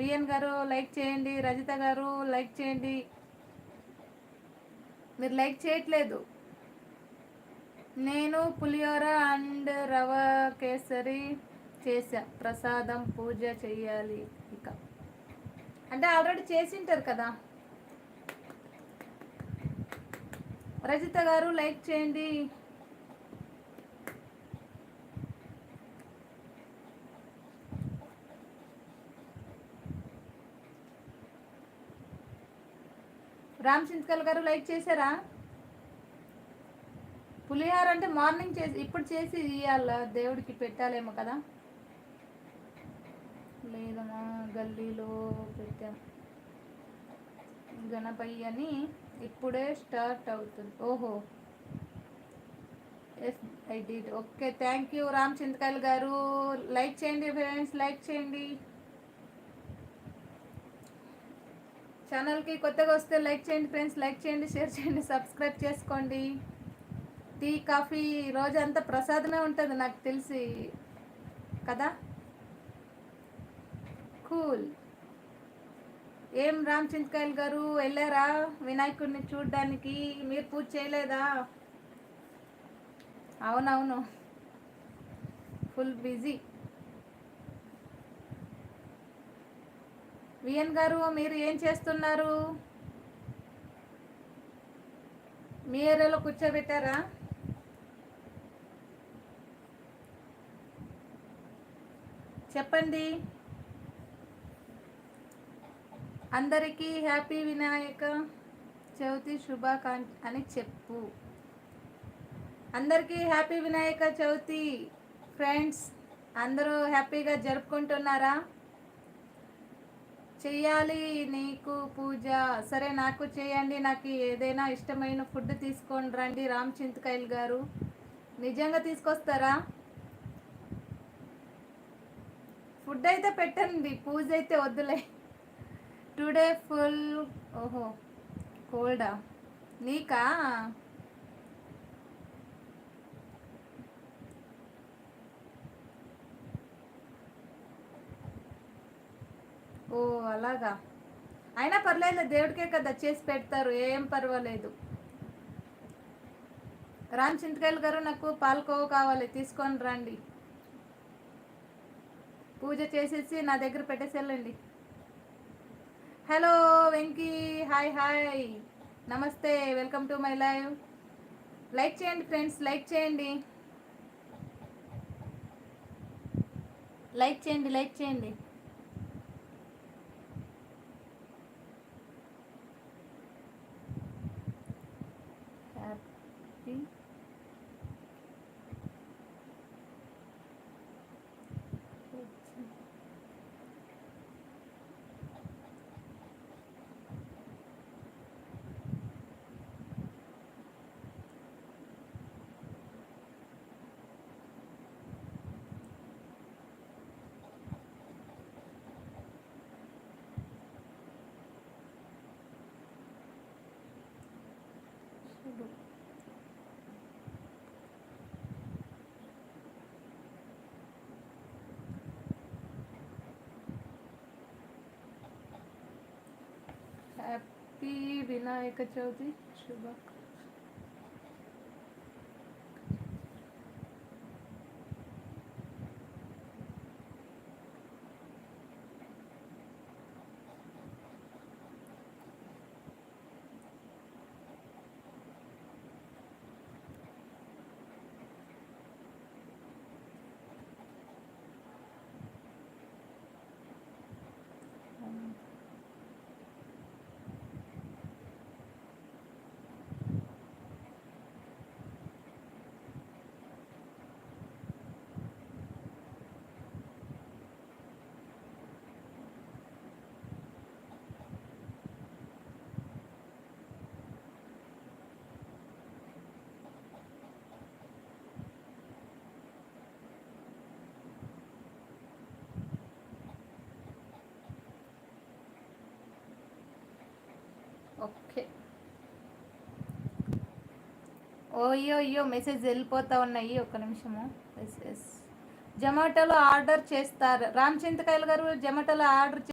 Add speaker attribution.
Speaker 1: VN గారు like చేయండి, రజిత గారు లైక్ చేయండి. మీరు లైక్ చేయట్లేదు. నేను పులిహోర అండ్ రవ కేసరి చేసా, ప్రసాదం పూజ చేయాలి ఇక. అంటే ఆల్రెడీ చేసింటారు కదా. రజిత గారు లైక్ చేయండి. రామ్ చింతకల్ గారు లైక్ చేశారా? పులిహార అంటే మార్నింగ్ చేసి ఇప్పుడు చేసి ఇవ్వాల, దేవుడికి పెట్టాలేమో కదా. లేదమ్మా, గల్లీలో పెట్టాం గణపయ్య అని, ఇప్పుడే స్టార్ట్ అవుతుంది. ఓహో, yes I did. Okay, thank you Ram Chintakayalu garu. Like చేయండి ఫ్రెండ్స్, లైక్ చేయండి. ఛానల్కి కొత్తగా వస్తే లైక్ చేయండి ఫ్రెండ్స్, లైక్ చేయండి, షేర్ చేయండి, సబ్స్క్రైబ్ చేసుకోండి. టీ కాఫీ రోజంతా ప్రసాదమే ఉంటుంది నాకు తెలిసి కదా. కూల్. ఏం రామ్ చింతకాయలు గారు వెళ్ళారా వినాయకుడిని చూడడానికి? మీరు పూజ చేయలేదా? అవునవును, ఫుల్ బిజీ. విఎన్ గారు మీరు ఏం చేస్తున్నారు? మీ ఏరియాలో కూర్చోబెట్టారా? చెప్పండి. అందరికీ హ్యాపీ వినాయక చవితి శుభాకాంక్ష అని చెప్పు. అందరికీ హ్యాపీ వినాయక చవితి ఫ్రెండ్స్. అందరూ హ్యాపీగా జరుపుకుంటున్నారా? చెయ్యాలి నీకు పూజ. సరే, నాకు చేయండి. నాకు ఏదైనా ఇష్టమైన ఫుడ్ తీసుకొని రండి రామ్ చింతకాయలు గారు. నిజంగా తీసుకొస్తారా? ఫుడ్ అయితే పెట్టండి, పూజ అయితే వద్దులే. Today full. ఓహో, కోల్డా నీకా? ఓ అలాగా. అయినా పర్లేదు, దేవుడికే కదా చేసి పెడతారు, ఏం పర్వాలేదు. రామ్ చింతకాయలు గారు నాకు పాలకోవ కావాలి, తీసుకొని రండి. పూజ చేసేసి నా దగ్గర పెట్టేసి వెళ్ళండి. హలో వెంకీ, హాయ్ హాయ్, నమస్తే, welcome to my live. Like చేయండి ఫ్రెండ్స్, లైక్ చేయండి, లైక్ చేయండి, లైక్ చేయండి. హ్యాపీ హ్యాపీ వినాయక చవితి శుభాకాంక్షలు. ఓకే. ఓయ్యో అయ్యో, మెసేజ్ వెళ్ళిపోతా ఉన్నాయి, ఒక్క నిమిషము. Yes yes. జొమాటోలో ఆర్డర్ చేస్తారు రామ్ చింతకాయలు గారు, జొమాటోలో ఆర్డర్